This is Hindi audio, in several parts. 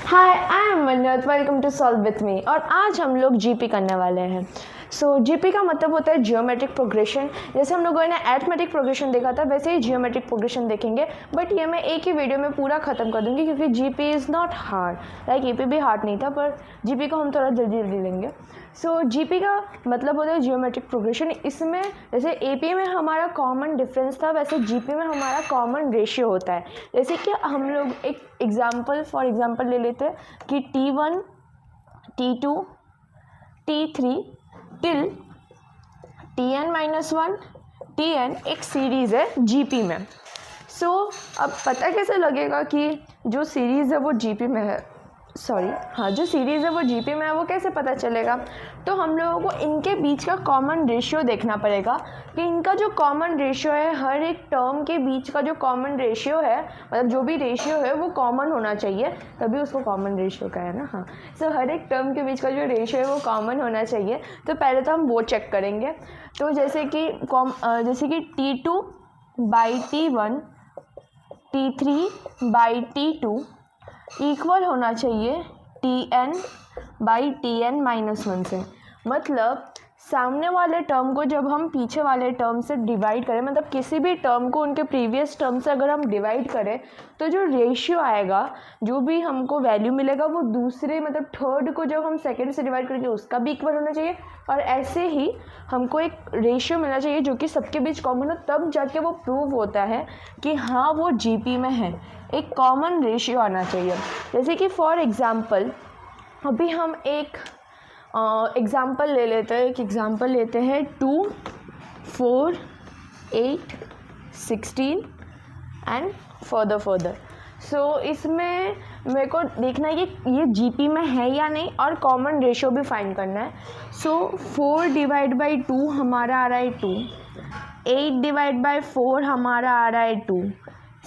Hi I am Mannat, welcome to solve with me. और आज हम लोग जीपी करने वाले हैं। जीपी का मतलब होता है जियोमेट्रिक प्रोग्रेशन। जैसे हम लोगों ने एरिथमेटिक प्रोग्रेशन देखा था, वैसे ही जियोमेट्रिक प्रोग्रेशन देखेंगे, बट ये मैं एक ही वीडियो में पूरा ख़त्म कर दूंगी क्योंकि GP is not hard. Like AP भी हार्ड नहीं था, पर जीपी को हम थोड़ा जल्दी जल्दी लेंगे। जीपी का मतलब होता है जियोमेट्रिक प्रोग्रेशन। इसमें जैसे एपी में हमारा कॉमन डिफरेंस था, वैसे जीपी में हमारा कॉमन रेशियो होता है। जैसे कि हम लोग एक फॉर एग्जांपल ले लेते हैं कि T1, T2, T3 till Tn-1 Tn एक सीरीज़ है जीपी में। अब पता कैसे लगेगा कि जो सीरीज़ है वो जीपी में है, जो सीरीज़ है वो जीपी में है, वो कैसे पता चलेगा? तो हम लोगों को इनके बीच का कॉमन रेशियो देखना पड़ेगा कि इनका जो कॉमन रेशियो है, हर एक टर्म के बीच का जो कॉमन रेशियो है, मतलब जो भी रेशियो है वो कॉमन होना चाहिए, तभी उसको कॉमन रेशियो का है ना। हर एक टर्म के बीच का जो रेशियो है वो कॉमन होना चाहिए। तो पहले तो हम वो चेक करेंगे। तो जैसे कि T2 by T1, T3 by T2 equal होना चाहिए Tn बाई Tn-1 से। मतलब सामने वाले टर्म को जब हम पीछे वाले टर्म से डिवाइड करें, मतलब किसी भी टर्म को उनके प्रीवियस टर्म से अगर हम डिवाइड करें, तो जो रेशियो आएगा, जो भी हमको वैल्यू मिलेगा, वो दूसरे मतलब थर्ड को जब हम सेकंड से डिवाइड करेंगे उसका भी इक्वल होना चाहिए। और ऐसे ही हमको एक रेशियो मिलना चाहिए जो कि सबके बीच कॉमन हो, तब जाके वो प्रूव होता है कि हाँ वो जीपी में है। एक कॉमन रेशियो आना चाहिए। जैसे कि फॉर एग्ज़ाम्पल अभी हम एक एग्ज़ाम्पल ले लेते हैं। 2, 4, 8, 16 एंड फर्दर। इसमें मेरे को देखना है कि ये जीपी में है या नहीं, और कॉमन रेशियो भी फाइंड करना है। 4 डिवाइड बाई 2 हमारा आ रहा है 2, 8 डिवाइड बाई 4 हमारा आ रहा है 2,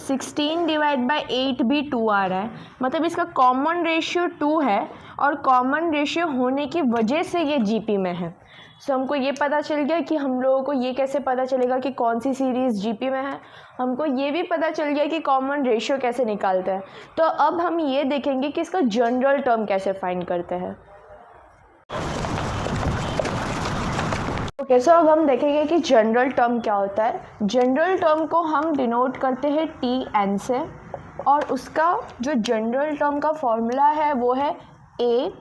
16 डिवाइड बाई 8 भी 2 आ रहा है। मतलब इसका कॉमन रेशियो 2 है, और कॉमन रेशियो होने की वजह से ये जीपी में है। हमको ये पता चल गया कि हम लोगों को ये कैसे पता चलेगा कि कौन सी सीरीज़ जीपी में है। हमको ये भी पता चल गया कि कॉमन रेशियो कैसे निकालते हैं। तो अब हम ये देखेंगे कि इसका जनरल टर्म कैसे फाइंड करते हैं। अब हम देखेंगे कि जनरल टर्म क्या होता है। जनरल टर्म को हम डिनोट करते हैं Tn से, और उसका जो जनरल टर्म का फॉर्मूला है वो है ARn-1।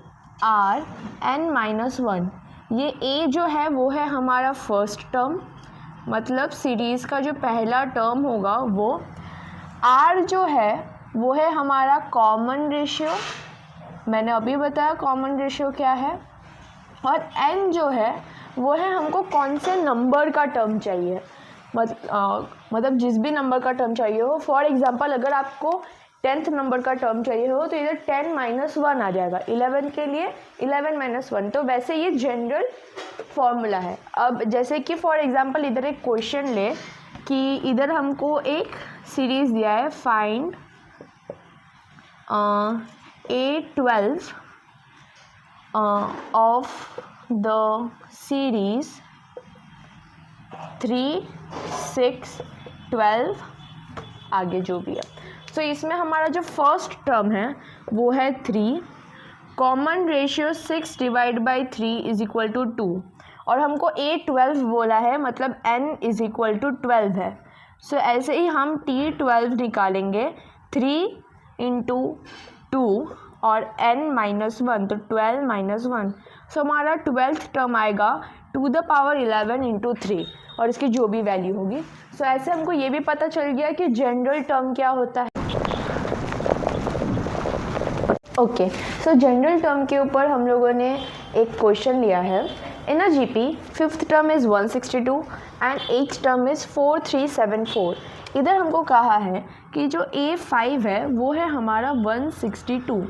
ये A जो है वो है हमारा फर्स्ट टर्म, मतलब सीरीज़ का जो पहला टर्म होगा वो। R जो है वो है हमारा कॉमन रेशियो, मैंने अभी बताया कॉमन रेशियो क्या है। और N जो है वो है हमको कौन से नंबर का टर्म चाहिए, मतलब जिस भी नंबर का टर्म चाहिए हो। फॉर एग्जांपल अगर आपको 10th नंबर का टर्म चाहिए हो तो इधर 10-1 आ जाएगा। 11 के लिए 11-1। तो वैसे ये जनरल फॉर्मूला है। अब जैसे कि फॉर एग्जांपल इधर एक क्वेश्चन ले कि इधर हमको एक सीरीज़ दिया है, find A12 of the series 3, 6, 12 आगे जो भी है। इसमें हमारा जो फर्स्ट टर्म है वो है 3, common ratio 6 divide by 3 is equal to 2, और हमको A12 बोला है, मतलब n इज इक्वल टू 12 है। ऐसे ही हम T12 निकालेंगे, 3 इंटू 2 और n-1, तो 12-1। हमारा 12th टर्म आएगा टू द पावर 11 इंटू 3, और इसकी जो भी वैल्यू होगी। ऐसे हमको ये भी पता चल गया कि जनरल टर्म क्या होता है। जनरल टर्म के ऊपर हम लोगों ने एक क्वेश्चन लिया है। In a GP 5th term is 162 and 8th term is 4374। इधर हमको कहा है कि जो A5 है वो है हमारा 162,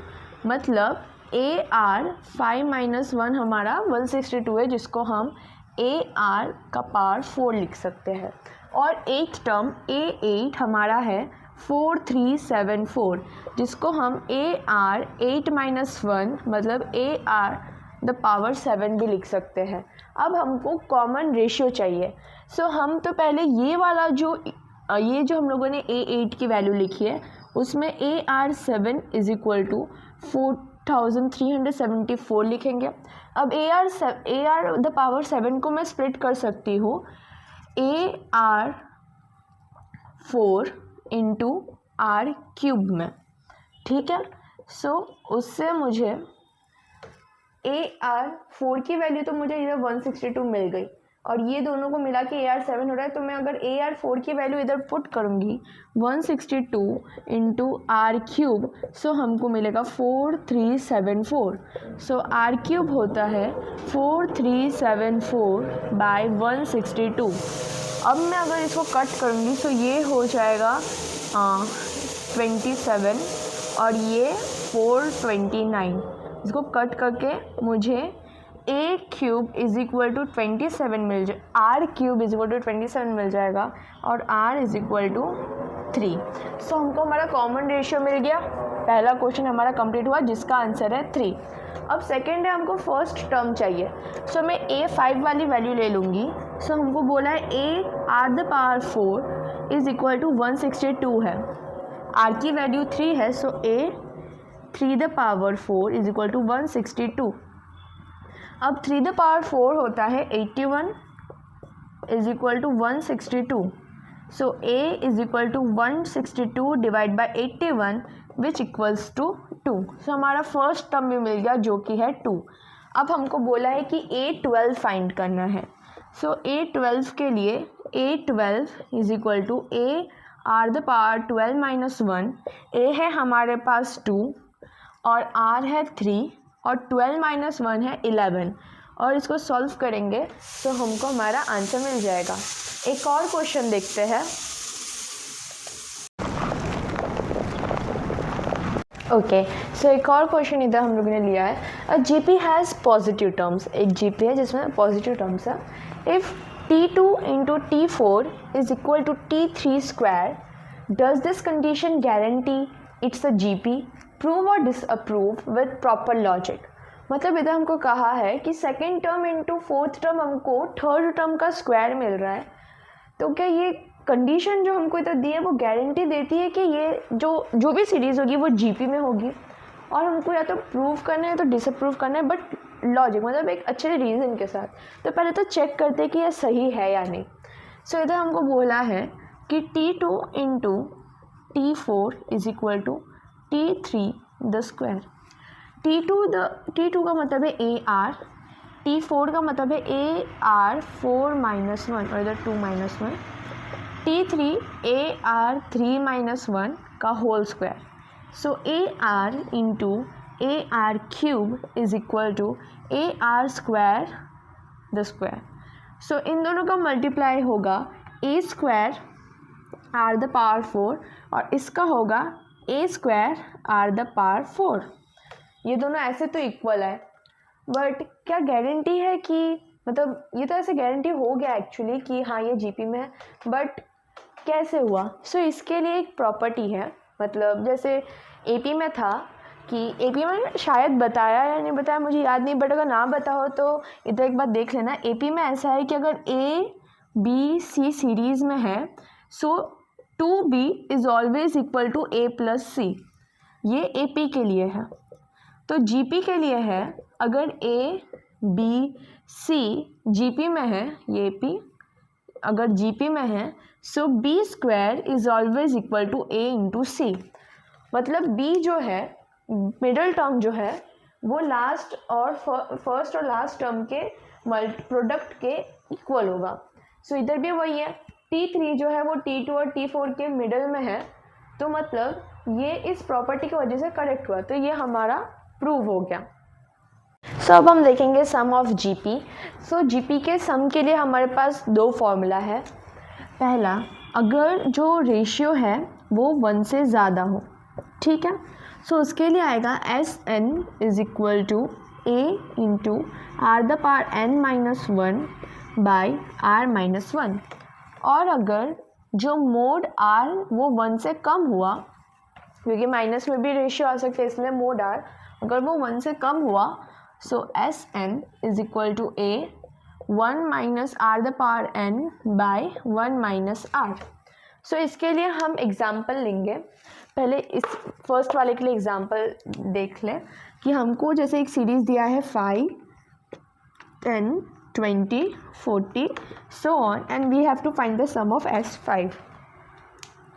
मतलब AR 5-1 हमारा 162 है, जिसको हम AR का पावर 4 लिख सकते हैं। और 8th टर्म A8 हमारा है 4374, जिसको हम AR 8-1 मतलब AR द पावर 7 भी लिख सकते हैं। अब हमको कॉमन रेशियो चाहिए। हम तो पहले ये वाला जो हम लोगों ने A8 की वैल्यू लिखी है उसमें AR7 इज इक्वल टू 4374 लिखेंगे। अब AR द पावर 7 को मैं स्प्लिट कर सकती हूँ AR4 इंटू R क्यूब में, ठीक है। सो उससे मुझे AR4 की वैल्यू तो मुझे इधर 162 मिल गई और ये दोनों को मिला के AR7 हो रहा है, तो मैं अगर AR4 की वैल्यू इधर पुट करूँगी 162 इंटू R क्यूब, सो हमको मिलेगा 4374। सो R क्यूब होता है 4374 बाय 162। अब मैं अगर इसको कट करूँगी तो ये हो जाएगा 27 और ये 429। इसको कट करके मुझे A cube is equal to 27 मिल जाए, R cube is equal to 27 मिल जाएगा और R is equal to 3। So हमको हमारा कॉमन रेशियो मिल गया। पहला क्वेश्चन हमारा कंप्लीट हुआ जिसका आंसर है 3। अब सेकेंड है, हमको फर्स्ट टर्म चाहिए। सो मैं A5 वाली वैल्यू ले लूँगी। सो हमको बोला है AR the power 4 is equal to 162 है, R की वैल्यू 3 है, so A3 the power 4 is equal to 162। अब 3 द पावर 4 होता है 81 is equal to 162। So A is equal to 162 divide by 81 which equals to 2। So हमारा फर्स्ट टर्म भी मिल गया जो कि है 2। अब हमको बोला है कि A12 फाइंड करना है। सो A12 के लिए A12 is equal to AR the power 12 minus 1। A है हमारे पास 2 और R है 3 और 12 माइनस 1 है 11 और इसको सॉल्व करेंगे तो हमको हमारा आंसर मिल जाएगा। एक और क्वेश्चन देखते हैं। ओके, सो एक और क्वेश्चन इधर हम लोगों ने लिया है। A GP has positive terms. एक जीपी है जिसमें पॉजिटिव टर्म्स है। If T2 into T4 is equal to T3 square, does this condition guarantee it's a GP? Prove और डिसअप्रूव विद प्रॉपर लॉजिक। मतलब इधर हमको कहा है कि second term into fourth term हमको थर्ड टर्म का स्क्वायर मिल रहा है, तो क्या ये कंडीशन जो हमको इधर दी है वो गारंटी देती है कि ये जो भी सीरीज़ होगी वो जीपी में होगी? और हमको या तो प्रूव करना है तो डिसअप्रूव करना है, बट लॉजिक मतलब एक अच्छे रीज़न के साथ। तो पहले तो चेक करते हैं कि ये सही है या नहीं। सो इधर हमको बोला है कि T2 into T4 is equal to T3 the square. T2 का मतलब है AR, T4 का मतलब है AR4 माइनस 1 और इधर 2 माइनस 1, T3 AR3 माइनस 1 का whole square. So AR into AR cube is equal to AR square the square. So इन दोनों का मल्टीप्लाई होगा A square R the power 4 और इसका होगा A square R the power 4। ये दोनों ऐसे तो इक्वल है, बट क्या गारंटी है कि मतलब ये तो ऐसे गारंटी हो गया एक्चुअली कि हाँ ये जीपी में है, बट कैसे हुआ? सो इसके लिए एक प्रॉपर्टी है। मतलब जैसे एपी में था कि एपी में शायद बताया या नहीं बताया मुझे याद नहीं, बट अगर ना बता हो तो इधर एक बार देख लेना। एपी में ऐसा है कि अगर A-B-C सीरीज़ में है so 2B is always equal to A+C। ये एपी के लिए है। तो जीपी के लिए है अगर A-B-C जीपी में है, ये पी अगर जीपी में है so B square is always equal to A into c. मतलब B जो है मिडल टर्म जो है वो लास्ट और फर्स्ट और लास्ट टर्म के प्रोडक्ट के इक्वल होगा। सो इधर भी वही है, T3 जो है वो T2 और T4 के मिडल में है, तो मतलब ये इस प्रॉपर्टी की वजह से करेक्ट हुआ, तो ये हमारा प्रूव हो गया। सो अब हम देखेंगे सम ऑफ जीपी। सो जीपी के सम के लिए हमारे पास दो फॉर्मूला है। पहला, अगर जो रेशियो है वो 1 से ज़्यादा हो, ठीक है, सो उसके लिए आएगा SN is equal to A into R the power N minus 1 by R minus 1। और अगर जो मोड R वो 1 से कम हुआ, क्योंकि माइनस में भी रेशियो आ सकते हैं इसलिए मोड R अगर वो 1 से कम हुआ so SN is equal to A 1 minus R the power N by 1 minus R। So इसके लिए हम एग्जाम्पल लेंगे। पहले इस फर्स्ट वाले के लिए एग्जांपल देख लें कि हमको जैसे एक सीरीज़ दिया है 5, 10, 20, 40 so on and we have to find the sum of S5।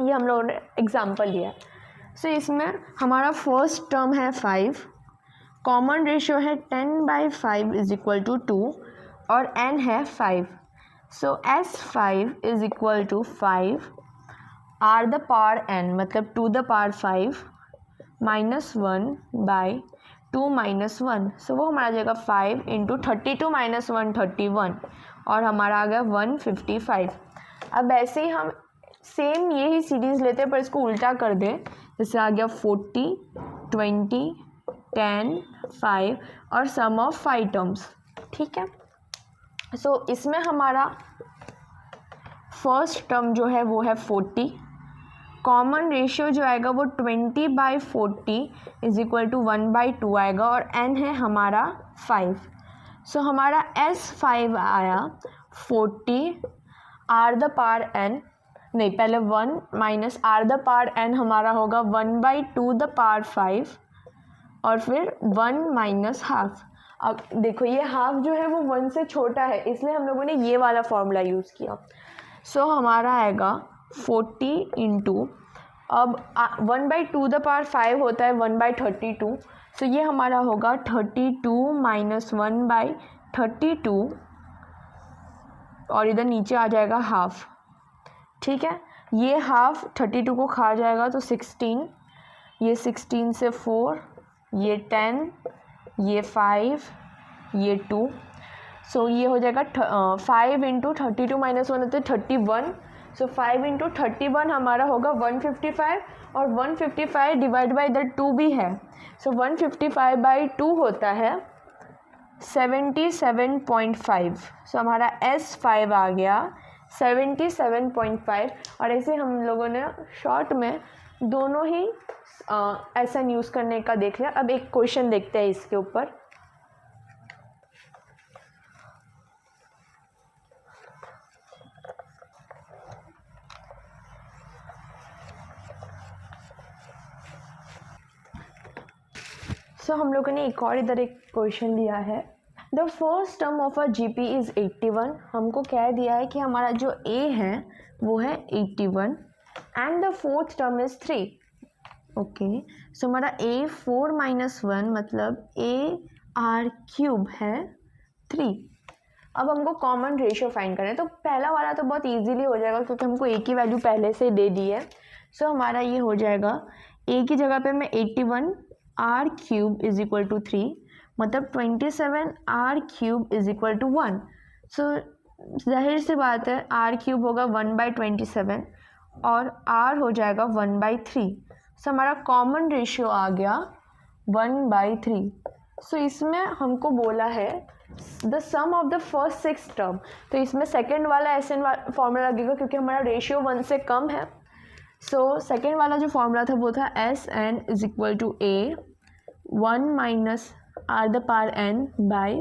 ये हम लोगों ने एग्जांपल लिया है। सो इसमें हमारा फर्स्ट टर्म है 5, कॉमन रेशियो है 10/5 इज इक्वल टू 2 और n है 5। So S5 is equal to 5 r the power n मतलब 2 the power 5 minus 1/2 minus 1। So वो हमारा आ जाएगा 5 इंटू 32 माइनस 1 31 और हमारा आ गया 155। अब ऐसे ही हम सेम यही सीरीज़ लेते हैं पर इसको उल्टा कर दें, जैसे आ गया 40, 20, 10, 5 और सम ऑफ 5 टर्म्स। ठीक है, सो इसमें हमारा फर्स्ट टर्म जो है वो है 40, कॉमन रेशियो जो आएगा वो 20/40 इज इक्वल टू 1/2 आएगा और n है हमारा 5। सो हमारा S5 आया 40 r द पावर n, नहीं पहले 1 minus r the power n हमारा होगा 1/2 द पावर 5 और फिर 1 माइनस हाफ। अब देखो ये हाफ जो है वो 1 से छोटा है इसलिए हम लोगों ने ये वाला फॉर्मूला यूज़ किया। सो हमारा आएगा 40 इंटू, अब 1/2 द पावर 5 होता है 1/32। सो ये हमारा होगा 32 माइनस 1/32 और इधर नीचे आ जाएगा हाफ। ठीक है, ये हाफ 32 को खा जाएगा तो 16, ये 16 से 4, ये 10, ये 5, ये 2। सो ये हो जाएगा 5 इंटू 32 माइनस 1 होते 31। सो 5 इंटू 31 हमारा होगा 155 और 155 डिवाइड बाई इधर 2 भी है। सो 155/2 होता है 77.5। सो हमारा S5 आ गया 77.5। और ऐसे हम लोगों ने शॉर्ट में दोनों ही ऐसा यूज़ करने का देख लिया। अब एक क्वेश्चन देखते हैं इसके ऊपर। सो हम लोगों ने एक और इधर एक क्वेश्चन लिया है। The first term of a GP is 81। हमको कह दिया है कि हमारा जो A है वो है 81 and the fourth term is 3। Okay, so हमारा A 4 माइनस 1 मतलब AR³ है 3। अब हमको कॉमन रेशियो फाइंड करना है तो पहला वाला तो बहुत इजीली हो जाएगा क्योंकि हमको A की वैल्यू पहले से दे दी है। सो हमारा ये हो जाएगा A की जगह पे मैं 81 R³ इज इक्वल टू 3 मतलब 27 R³ इज इक्वल टू 1। सो जाहिर सी बात है R³ होगा 1/27 और R हो जाएगा 1/3। सो हमारा कॉमन रेशियो आ गया 1/3। सो इसमें हमको बोला है the sum of the first 6 term, तो इसमें सेकेंड वाला SN फॉर्मूला लगेगा क्योंकि हमारा रेशियो 1 से कम है। सो सेकेंड वाला जो फॉर्मूला था वो था SN is equal to A 1 minus R the power n by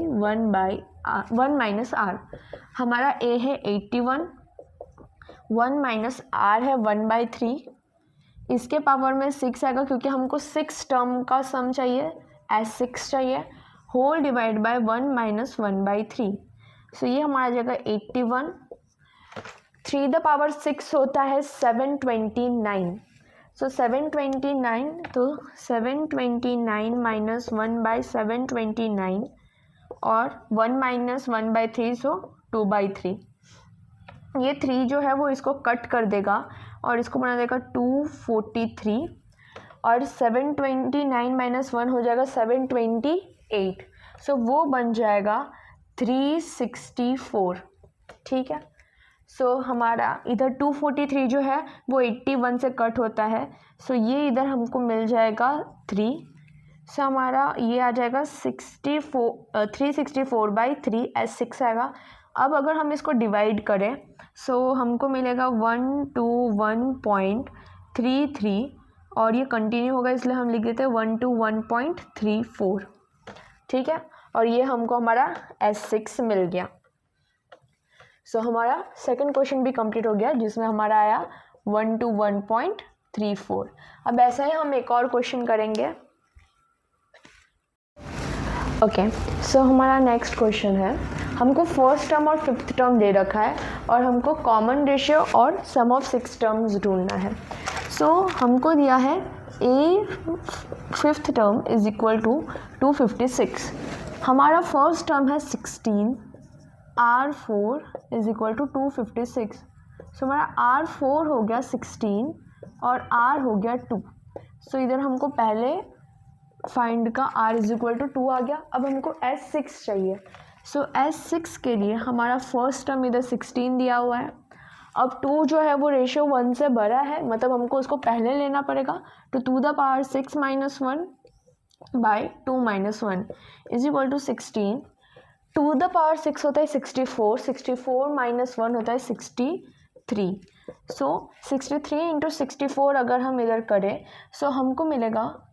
1 minus R। हमारा A है 81, 1 माइनस R है 1/3, इसके पावर में 6 आएगा क्योंकि हमको 6 टर्म का सम चाहिए, S6 चाहिए, होल डिवाइड बाय 1 माइनस 1/3। सो ये हमारा जगह 81, 3 द पावर 6 होता है 729। सो 729 तो 729 माइनस 1/729 और 1 माइनस 1/3 सो 2/3। ये 3 जो है वो इसको कट कर देगा और इसको बना देगा 243 और 729 माइनस 1 हो जाएगा 728। सो वो बन जाएगा 364। ठीक है, सो हमारा इधर 243 जो है वो 81 से कट होता है। सो ये इधर हमको मिल जाएगा 3। सो हमारा ये आ जाएगा 364/3 S6 आएगा। अब अगर हम इसको डिवाइड करें सो हमको मिलेगा 121.33 और ये कंटिन्यू होगा इसलिए हम लिख देते हैं 121.34। ठीक है, और ये हमको हमारा S6 मिल गया। सो हमारा सेकंड क्वेश्चन भी कंप्लीट हो गया जिसमें हमारा आया 121.34। 3 4। अब ऐसा ही हम एक और क्वेश्चन करेंगे। ओके, सो हमारा नेक्स्ट क्वेश्चन है, हमको फर्स्ट टर्म और फिफ्थ टर्म दे रखा है और हमको कॉमन रेशियो और सम ऑफ 6 टर्म्स ढूंढना है। सो हमको दिया है a fifth term is equal to 256। हमारा फर्स्ट टर्म है 16, R4 इज इक्वल टू 256। सो हमारा R4 हो गया 16 और R हो गया 2। सो इधर हमको पहले फाइंड का R इज इक्वल टू 2 आ गया। अब हमको S6 चाहिए। सो S6 के लिए हमारा फर्स्ट टर्म इधर 16 दिया हुआ है। अब 2 जो है वो रेशियो 1 से बड़ा है, मतलब हमको उसको पहले लेना पड़ेगा। तो 2 the power 6 minus 1 by 2 minus 1 is equal to 16। 2 the power 6 होता है 64, 64 माइनस 1 होता है 63। सो 63 इंटू 64 अगर हम इधर करें सो हमको मिलेगा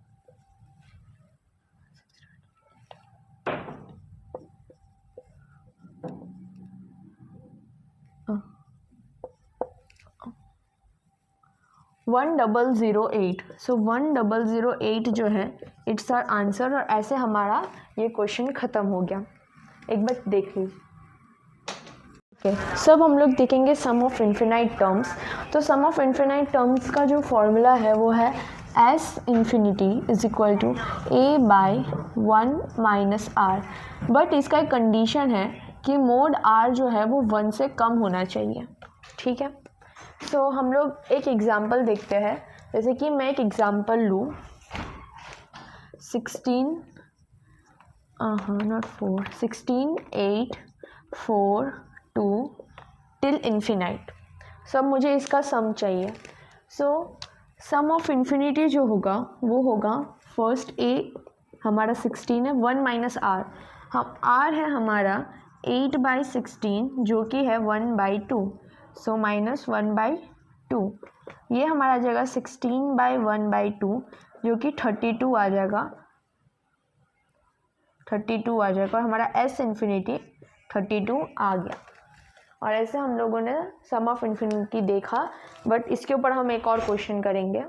1008। सो 1008 जो है इट्स आर आंसर। और ऐसे हमारा ये क्वेश्चन ख़त्म हो गया। एक बार देख लीजिए। ओके, सब हम लोग देखेंगे सम ऑफ इन्फिनाइट टर्म्स। तो सम ऑफ इन्फिनाइट टर्म्स का जो फॉर्मूला है वो है S infinity is equal to A by 1 minus R. But इसका एक कंडीशन है कि मोड आर जो है वो 1 से कम होना चाहिए। ठीक है, सो हम लोग एक एग्जाम्पल देखते हैं। जैसे कि मैं एक एग्जाम्पल लूँ 16 8 4 2 टिल इन्फिनाइट। सब मुझे इसका सम चाहिए। सो सम ऑफ इन्फिनिटी जो होगा वो होगा फर्स्ट ए हमारा 16 है 1 माइनस आर। हम आर है हमारा 8/16 जो कि है 1/2। सो माइनस 1/2 ये हमारा आ जाएगा 16/1/2 जो कि 32 आ जाएगा। 32 आ जाएगा और हमारा एस इन्फिनिटी 32 आ गया। और ऐसे हम लोगों ने सम ऑफ इन्फिनिटी देखा। बट इसके ऊपर हम एक और क्वेश्चन करेंगे।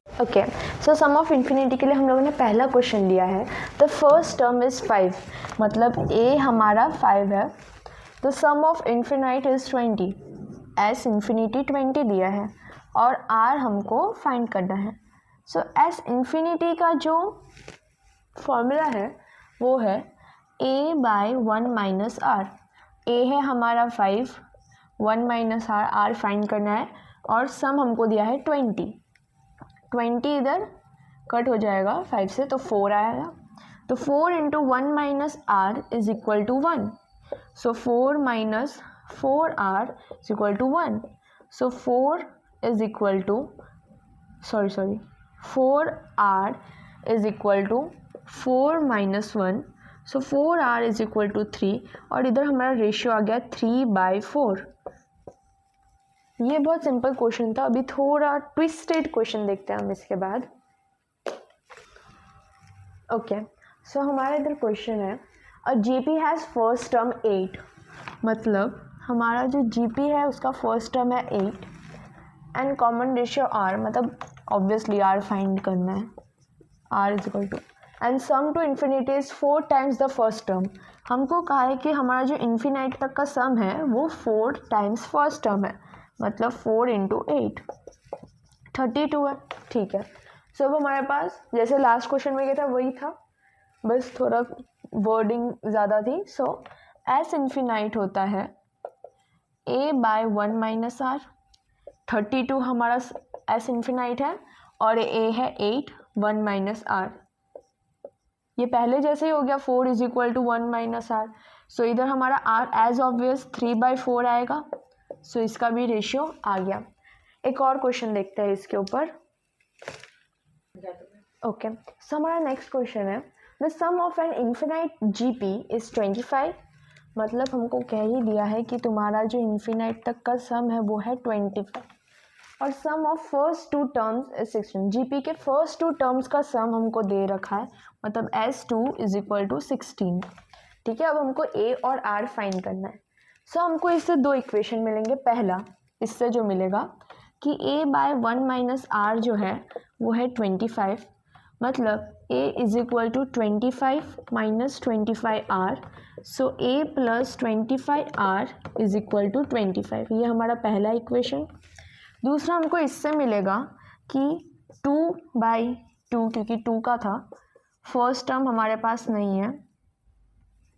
Okay, so sum of infinity के लिए हम लोगों ने पहला क्वेश्चन लिया है। द फर्स्ट टर्म इज़ 5, मतलब ए हमारा 5 है। तो sum of infinite is 20, S infinity 20 दिया है और आर हमको फाइंड करना है। सो एस इन्फिनिटी का जो फॉर्मूला है वो है ए बाई 1 माइनस आर। ए है हमारा 5, 1 माइनस आर, आर फाइंड करना है और सम हमको दिया है 20। 20 इधर कट हो जाएगा 5 से तो 4 आएगा। तो 4 into 1 minus R is equal to 1। So 4 minus 4r is equal to 1। So 4 is equal to 4r is equal to 4 minus 1। So 4r is equal to 3 और इधर हमारा रेशियो आ गया 3/4। ये बहुत सिंपल क्वेश्चन था। अभी थोड़ा ट्विस्टेड क्वेश्चन देखते हैं हम इसके बाद। ओके, सो हमारा इधर क्वेश्चन है a GP has first term 8, मतलब हमारा जो जीपी है उसका फर्स्ट टर्म है 8 एंड कॉमन रेशियो r, मतलब ऑब्वियसली r फाइंड करना है। r is equal to and sum to infinity is 4 times the first term. हमको कहा है कि हमारा जो इन्फिनाइट तक का सम है वो 4 टाइम्स फर्स्ट टर्म है, मतलब 4 इंटू 8 32 है। ठीक है, सो अब हमारे पास जैसे लास्ट क्वेश्चन में क्या था वही था, बस थोड़ा वर्डिंग ज़्यादा थी। सो एस इन्फिनाइट होता है a बाय 1 माइनस आर। 32 हमारा एस इन्फिनाइट है और a है 8 1 माइनस आर। ये पहले जैसे ही हो गया 4 is equal to 1 minus r. So इधर हमारा r एज ऑब्वियस 3/4 आएगा। सो इसका भी रेशियो आ गया। एक और क्वेश्चन देखते हैं इसके ऊपर। ओके, सो हमारा नेक्स्ट क्वेश्चन है the sum of an infinite GP is 25, मतलब हमको कह ही दिया है कि तुम्हारा जो इन्फिनाइट तक का सम है वो है 25 और sum of first 2 terms is 16। GP के फर्स्ट 2 टर्म्स का सम हमको दे रखा है, मतलब S2 इज इक्वल टू 16। ठीक है, अब हमको A और R फाइंड करना है। सो हमको इससे 2 इक्वेशन मिलेंगे। पहला इससे जो मिलेगा कि a बाय 1 माइनस आर जो है वो है 25, मतलब a is equal to 25 minus 25 R, so a plus 25 R is equal to 25। ये हमारा पहला इक्वेशन। दूसरा हमको इससे मिलेगा कि 2/2, क्योंकि 2 का था, फर्स्ट टर्म हमारे पास नहीं है,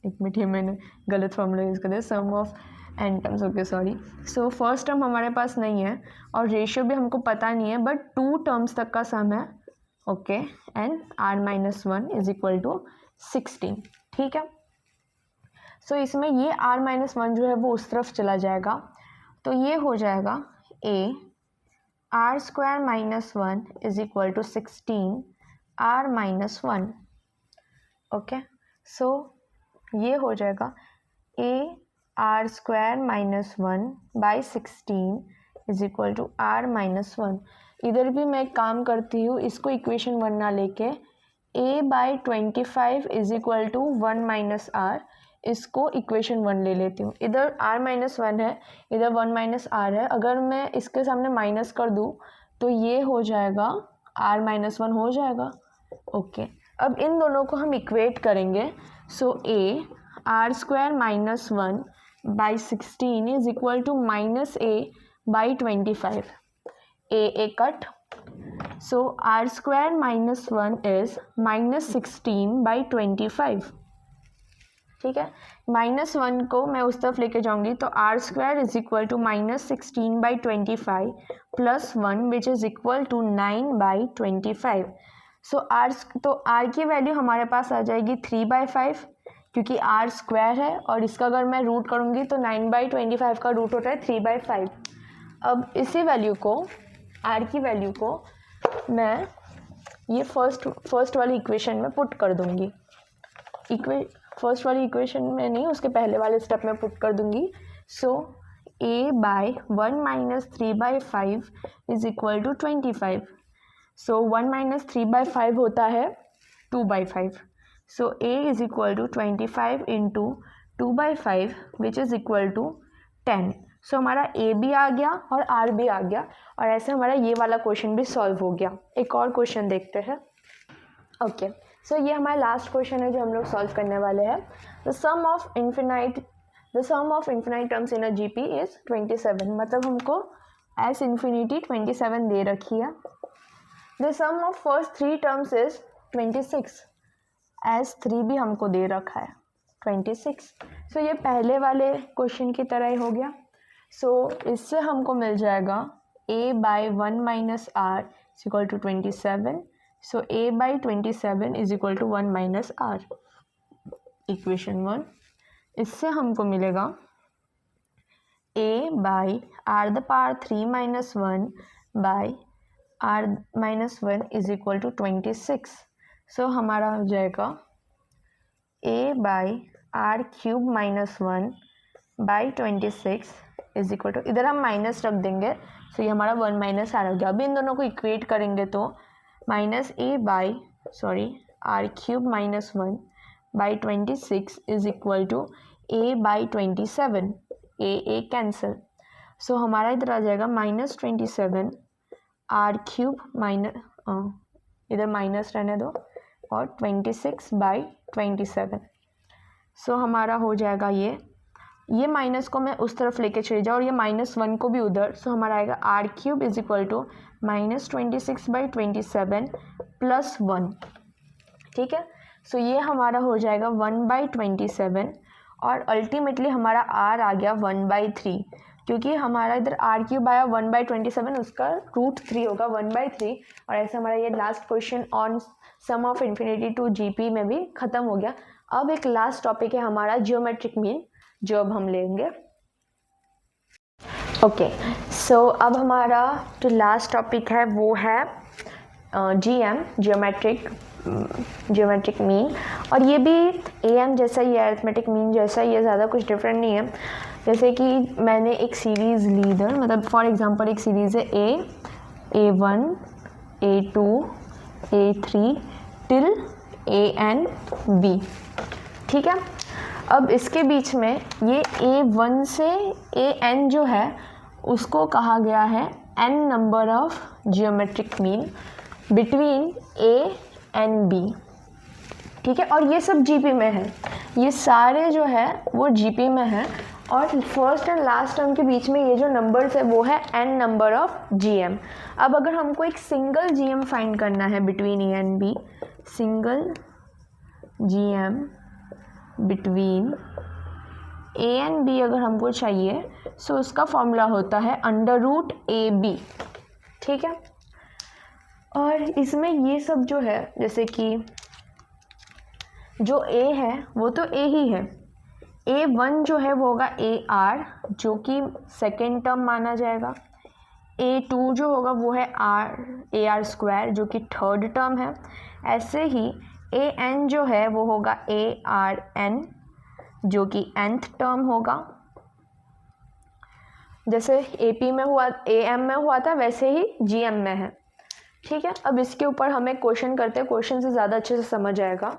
एक मिनट, ये मैंने गलत फॉर्मूला यूज़ कर दिया, sum of n terms, okay sorry. So first term हमारे पास नहीं है और रेशियो भी हमको पता नहीं है, बट 2 टर्म्स तक का सम है, okay, and r-1 is equal to 16, ठीक है। सो इसमें ये r-1 जो है वो उस तरफ चला जाएगा, तो ये हो जाएगा a r² - 1 is equal to 16 r-1, okay. So ये हो जाएगा a r² - 1 by 16 is equal to r-1। इधर भी मैं एक काम करती हूँ, इसको इक्वेशन 1 ना लेके a by 25 is equal to 1 minus R, इसको इक्वेशन 1 ले लेती हूँ। इधर r-1 है, इधर 1 माइनस आर है, अगर मैं इसके सामने माइनस कर दूँ तो ये हो जाएगा r-1 हो जाएगा, ओके। अब इन दोनों को हम इक्वेट करेंगे, so a r² - 1 by 16 is equal to minus a by 25, a cut, so r² - 1 is minus 16 by 25, ठीक है। -1 को मैं उस तरफ लेके जाऊंगी तो r² is equal to minus 16 by 25 plus 1 which is equal to 9 by 25। So r की वैल्यू हमारे पास आ जाएगी 3/5, क्योंकि r² है और इसका अगर मैं रूट करूंगी तो 9/25 का रूट होता है 3/5। अब इसी वैल्यू को, r की वैल्यू को मैं ये फर्स्ट वाली इक्वेशन में पुट कर दूंगी, फर्स्ट वाली इक्वेशन में नहीं, उसके पहले वाले स्टेप में पुट कर दूंगी। So a by 1 minus 3/5 is equal to 25, so 1 minus 3/5 होता है 2/5, so a is equal to 25 into 2/5 which is equal to 10। So हमारा a भी आ गया और r भी आ गया, और ऐसे हमारा ये वाला क्वेश्चन भी सॉल्व हो गया। एक और क्वेश्चन देखते हैं, ओके। सो ये हमारा लास्ट क्वेश्चन है जो हम लोग सॉल्व करने वाले हैं। The sum of infinite terms in a GP is 27, मतलब हमको एस इन्फिनिटी 27 दे रखी है। The sum of first 3 terms is 26, S 3 भी हमको दे रखा है 26। सो ये पहले वाले क्वेश्चन की तरह ही हो गया। सो इससे हमको मिल जाएगा a by 1 minus R is equal to 27, so a by 27 is equal to 1 minus R, equation 1। इससे हमको मिलेगा a by r the power 3 minus 1 by r minus 1 is equal to 26। So हमारा हो जाएगा a by r³ minus 1 by 26 is equal to, इधर हम माइनस रख देंगे, सो ये हमारा 1 माइनस आर हो गया। अभी इन दोनों को इक्वेट करेंगे तो minus r³ minus 1 by 26 is equal to a by 27, a cancel, so हमारा इधर आ जाएगा -27 r³ माइनस, इधर माइनस रहने दो, और 26 बाई 27। सो हमारा हो जाएगा ये माइनस को मैं उस तरफ लेके चले जाऊँ और ये -1 को भी उधर, सो हमारा आएगा r³ is equal to -26 by 27 plus 1, ठीक है। सो ये हमारा हो जाएगा 1/27, और अल्टीमेटली हमारा r आ गया 1/3, क्योंकि हमारा इधर r³ आया 1/27, उसका रूट 3 होगा 1/3, और ऐसे हमारा ये last question on sum of infinity to GP में भी ख़त्म हो गया। अब एक लास्ट टॉपिक है हमारा जियोमेट्रिक मीन, जो अब हम लेंगे, ओके। सो अब हमारा जो लास्ट टॉपिक है वो है जीएम, जियोमेट्रिक मीन, और ये भी एएम जैसा ही है, अरिथमेटिक मीन जैसा ही है, ज़्यादा कुछ डिफरेंट नहीं है। जैसे कि मैंने एक सीरीज़ ली इधर, मतलब फॉर एग्जांपल एक सीरीज़ है A1 A2 A3 till ANB, ठीक है। अब इसके बीच में ये A1 से AN जो है उसको कहा गया है n number of geometric mean between a and b, ठीक है। और ये सब जीपी में है, ये सारे जो है वो जीपी में है, और फर्स्ट एंड लास्ट टर्म के बीच में ये जो नंबर्स है वो है n नंबर ऑफ जीएम। अब अगर हमको एक सिंगल जीएम फाइंड करना है between A and B, single GM between A and B अगर हमको चाहिए, सो उसका फॉर्मूला होता है अंडर रूट ए बी, ठीक है। और इसमें ये सब जो है, जैसे कि जो a है वो तो a ही है, a1 जो है वो होगा ए आर जो कि सेकेंड टर्म माना जाएगा, a2 जो होगा वो है ए आर स्क्वायर जो कि थर्ड टर्म है। ऐसे ही an जो है वो होगा ए आर एन जो कि nth टर्म होगा। जैसे AP में हुआ, AM में हुआ था, वैसे ही GM में है, ठीक है। अब इसके ऊपर हम एक क्वेश्चन करते हैं, क्वेश्चन से ज़्यादा अच्छे से समझ आएगा।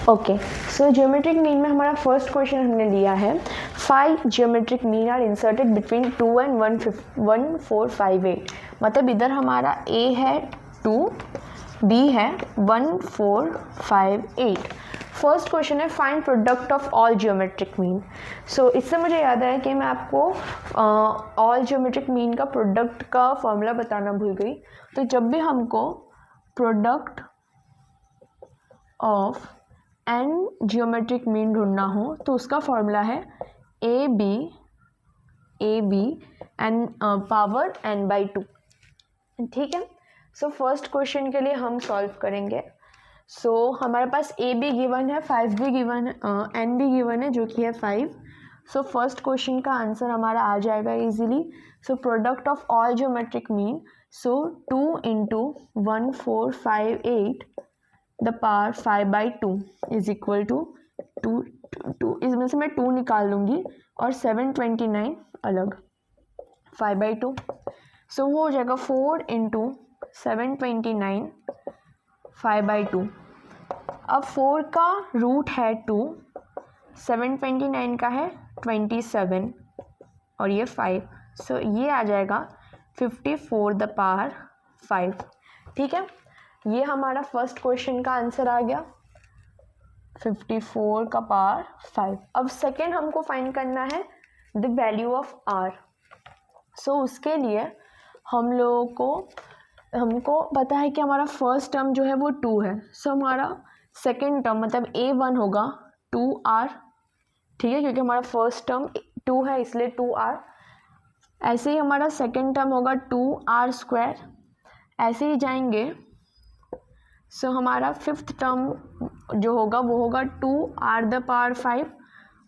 ओके, सो जियोमेट्रिक मीन में हमारा फर्स्ट क्वेश्चन हमने लिया है 5 geometric mean are inserted between 2 and 1458। मतलब इधर हमारा A है 2, B है 1458। फर्स्ट क्वेश्चन है find product of all geometric mean. So इससे मुझे याद आया कि मैं आपको ऑल जियोमेट्रिक मीन का प्रोडक्ट का फॉर्मूला बताना भूल गई। तो जब भी हमको product of n geometric mean ढूंढना हो तो उसका फॉर्मूला है a b n power n by 2, ठीक है। सो फर्स्ट क्वेश्चन के लिए हम सॉल्व करेंगे। सो हमारे पास ए बी गिवन है, 5 भी गिवन है, n भी गिवन है जो कि है 5। सो फर्स्ट क्वेश्चन का आंसर हमारा आ जाएगा easily. So product of all geometric mean, so 2 into 1458 the power 5/2 is equal to 2, इसमें से मैं 2 निकाल लूँगी और 729 अलग, 5/2। सो वो हो जाएगा 4 इंटू 729 5/2। अब 4 का रूट है 2, 729 का है 27 और ये 5, सो ये आ जाएगा 54 द पावर 5, ठीक है। ये हमारा फर्स्ट क्वेश्चन का आंसर आ गया 54 का पावर 5। अब सेकेंड हमको फाइंड करना है द वैल्यू ऑफ r। सो उसके लिए हम लोगों को हमको पता है कि हमारा फर्स्ट टर्म जो है वो 2 है। सो हमारा सेकेंड टर्म मतलब a1 होगा 2r, ठीक है, क्योंकि हमारा फर्स्ट टर्म 2 है इसलिए 2r। ऐसे ही हमारा सेकेंड टर्म होगा 2r स्क्वायर, ऐसे ही जाएंगे। सो हमारा फिफ्थ टर्म जो होगा वो होगा 2r द पावर 5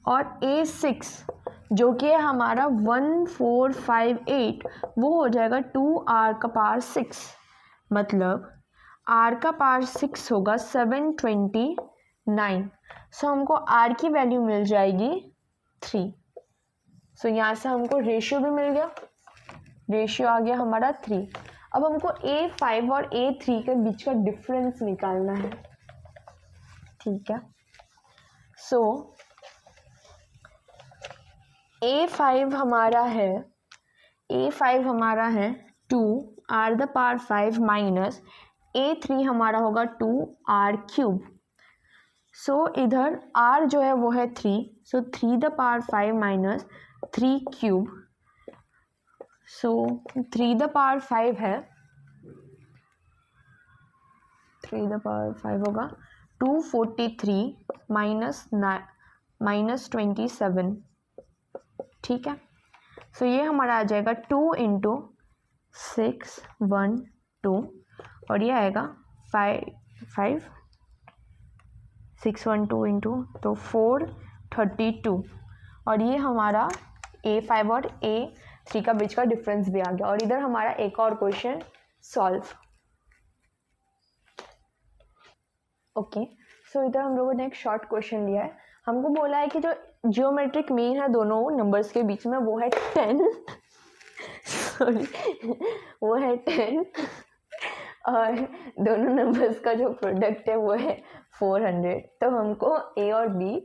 और a6 जो कि है हमारा 1458 वो हो जाएगा 2r का पावर 6, मतलब r का पावर 6 होगा 729। सो हमको r की वैल्यू मिल जाएगी 3। सो यहाँ से हमको रेशियो भी मिल गया, रेशियो आ गया हमारा 3। अब हमको a5 और a3 के बीच का डिफरेंस निकालना है, ठीक है। सो a5 हमारा है 2r the power 5 minus a3 हमारा होगा 2r क्यूब। सो इधर r जो है वो है 3, सो 3 the power 5 minus 3 cube. So 3 the power 5 है, 3 द पावर 5 होगा 243 माइनस 27, ठीक है। सो ये हमारा आ जाएगा 2 इंटू 612 और ये आएगा 612 इंटू तो 432 और ये हमारा a5 और a3 का बीच का डिफरेंस भी आ गया। और इधर हमारा एक और क्वेश्चन सॉल्व। ओके, सो इधर हम लोगों ने एक शॉर्ट क्वेश्चन लिया है। हमको बोला है कि जो जियोमेट्रिक मीन है दोनों नंबर्स के बीच में वो है 10 सॉरी वो है 10 और दोनों नंबर्स का जो प्रोडक्ट है वो है 400। तो हमको a और b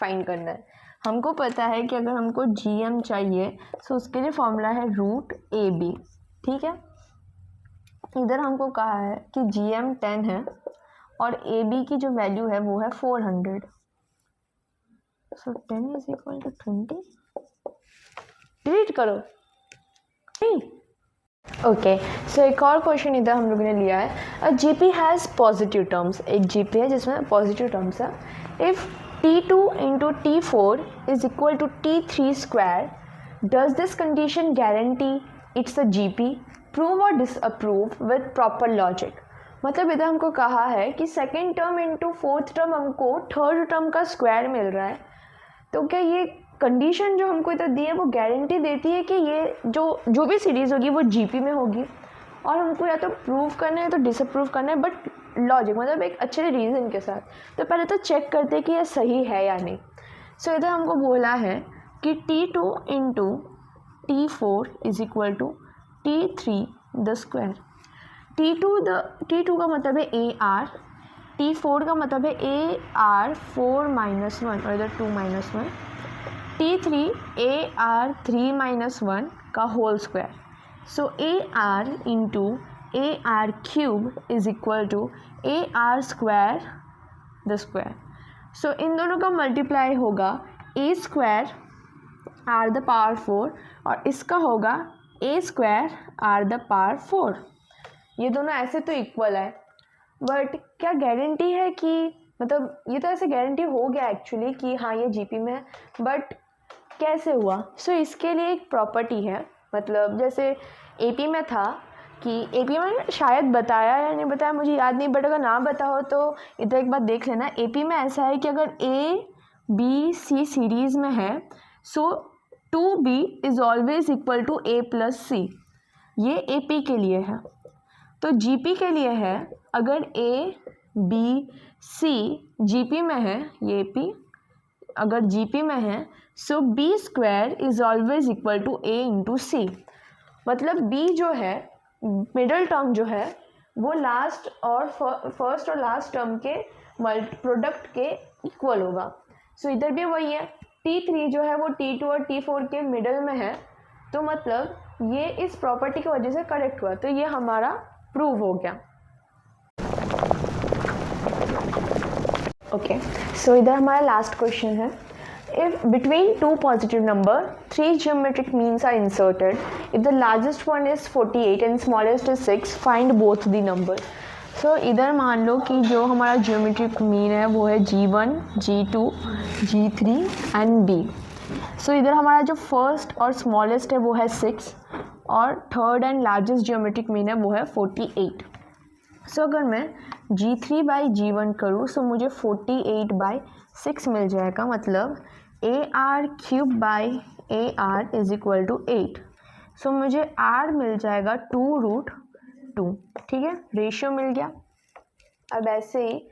फाइंड करना है। हमको पता है कि अगर हमको gm चाहिए तो उसके लिए फॉर्मूला है रूट ए बी। ठीक है। इधर हमको कहा है कि GM 10 है और AB की जो वैल्यू है वो है 400। So 10 is equal to 20। Delete करो। ओके, सो एक और क्वेश्चन इधर हम लोगों ने लिया है। A GP has positive terms. एक GP है जिसमें पॉजिटिव टर्म्स है। If T2 into T4 is equal to T3 square, does this condition guarantee it's a GP? Prove और डिसअप्रूव विद प्रॉपर लॉजिक। मतलब इधर हमको कहा है कि second term into fourth term हमको थर्ड टर्म का स्क्वायर मिल रहा है, तो क्या ये कंडीशन जो हमको इधर दी है वो गारंटी देती है कि ये जो भी सीरीज़ होगी वो GP में होगी? और हमको या तो प्रूव करना है तो डिसअप्रूव करना है, बट लॉजिक मतलब एक अच्छे रीज़न के साथ। तो पहले तो चेक करते हैं कि ये सही है या नहीं। सो इधर हमको बोला है कि T2 into T4 is equal to T3 the square. T2 का मतलब है AR, T4 का मतलब है AR 4 माइनस 1 और इधर 2 माइनस 1, T3 AR 3 माइनस 1 का whole square. So AR into AR cube is equal to AR square the square. So इन दोनों का मल्टीप्लाई होगा A square R the power 4 और इसका होगा A square R the power 4। ये दोनों ऐसे तो इक्वल है, बट क्या गारंटी है कि मतलब ये तो ऐसे गारंटी हो गया एक्चुअली कि हाँ ये GP में है, बट कैसे हुआ? सो इसके लिए एक प्रॉपर्टी है। मतलब जैसे AP में था कि AP में शायद बताया या नहीं बताया मुझे याद नहीं, बट अगर ना बता हो तो इधर एक बार देख लेना। AP में ऐसा है कि अगर ABC सीरीज़ में है so 2B is always equal to A plus C। ये AP के लिए है। तो GP के लिए है अगर ABC GP में है, ये AP अगर GP में है so B square is always equal to A into C। मतलब B जो है मिडल टर्म जो है वो लास्ट और फर्स्ट और लास्ट टर्म के प्रोडक्ट के इक्वल होगा। सो इधर भी वही है, T3 जो है वो T2 और T4 के मिडल में है, तो मतलब ये इस प्रॉपर्टी की वजह से करेक्ट हुआ, तो ये हमारा प्रूव हो गया। ओके, सो इधर हमारा लास्ट क्वेश्चन है। If between two positive number, 3 geometric means are inserted. If the largest one is 48 and smallest is 6, find both the numbers. So इधर मान लो कि जो हमारा geometric mean है वो है G1, G2, G3 and B. So इधर हमारा जो first और smallest है वो है 6 और third and largest geometric mean है वो है 48. So अगर मैं G3 बाई G1 करूँ तो मुझे 48 बाई 6 मिल जाएगा। मतलब AR cube by AR is equal to 8। So मुझे R मिल जाएगा 2√2। ठीक है, रेशियो मिल गया। अब ऐसे ही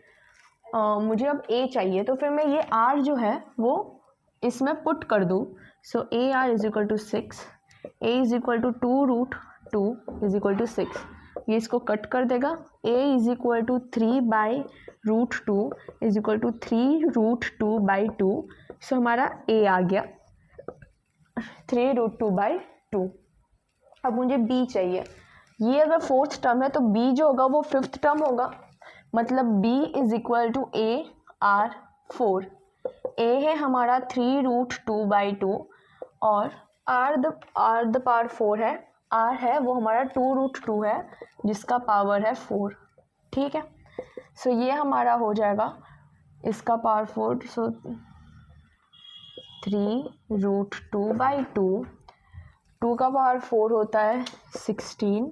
मुझे अब A चाहिए, तो फिर मैं ये R जो है वो इसमें पुट कर दूँ। So AR is equal to 6, A is equal to 2√2 is equal to 6। ये इसको कट कर देगा। A is equal to 3 by √2 is equal to 3√2 by 2। So हमारा A आ गया 3√2 बाई 2। अब मुझे B चाहिए। ये अगर फोर्थ टर्म है तो B जो होगा वो फिफ्थ टर्म होगा। मतलब B is equal to AR 4। A है हमारा 3√2 बाई 2 और R द पावर 4 है। R है वो हमारा 2√2 है जिसका पावर है 4। ठीक है, सो ये हमारा हो जाएगा इसका पावर 4। सो 3√2 बाई 2, 2 का पावर 4 होता है 16,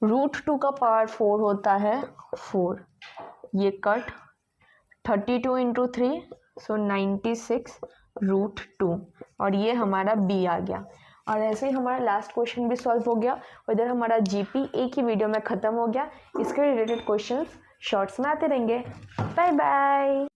√2 का पावर 4 होता है 4। ये कट 32 इंटू 3 सो 96√2 और ये हमारा B आ गया। और ऐसे ही हमारा लास्ट क्वेश्चन भी सॉल्व हो गया। और इधर हमारा GP एक ही वीडियो में ख़त्म हो गया। इसके रिलेटेड क्वेश्चंस शॉर्ट्स में आते रहेंगे। Bye bye.